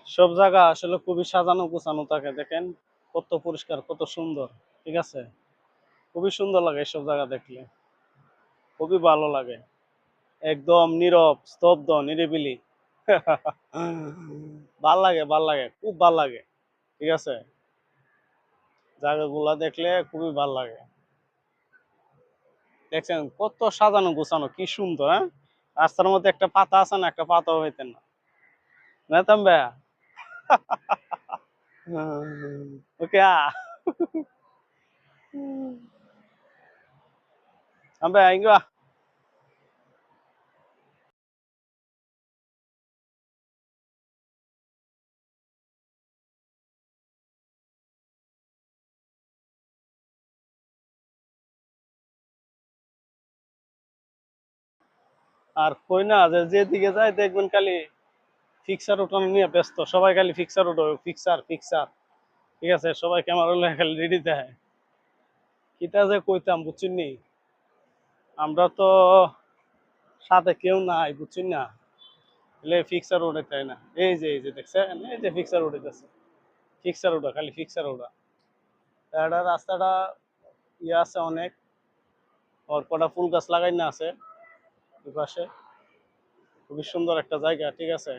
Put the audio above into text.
সব জায়গা আসলে খুবই সাজানো গোছানো থাকে দেখেন, কত পরিষ্কার কত সুন্দর। ঠিক আছে, খুবই সুন্দর লাগে এসব জায়গা দেখলে, খুবই ভালো লাগে। একদম নীরব স্তব্ধ নিরিবিলি। ভাল লাগে ভাল লাগে, খুব ভাল লাগে। ঠিক আছে, জায়গাগুলা দেখলে খুবই ভাল লাগে। দেখছেন কত সাজানো গোছানো, কি সুন্দর। হ্যাঁ, রাস্তার মধ্যে একটা পাতা আছে না, একটা পাতাও হইতেন না। নেতাম ভাইয়া। ওকে ভাইয়া ইঙ্গা। আর কই না যে যেদিকে যায় দেখবেন খালি ফিক্সার উঠানো নিয়ে ব্যস্ত, সবাই খালি ফিক্সার উঠো, ফিক্সার ফিক্সার। ঠিক আছে, সবাই ক্যামেরা লয়ে খালি রেডি দেয়। কিটা যে কইতাম বুঝছেন নি, আমরা তো সাথে কেউ নাই বুঝছেন না, এলে ফিক্সার উঠে তাই না। এই যে দেখছেন, এই যে ফিক্সার উঠেতেছে, ফিক্সার উঠা খালি ফিক্সার উঠা। এটা রাস্তাটা ইয়ে আছে অনেক, ওর কটা ফুল গাছ লাগাই না আছে ওই পাশে, খুবই সুন্দর একটা জায়গা। ঠিক আছে।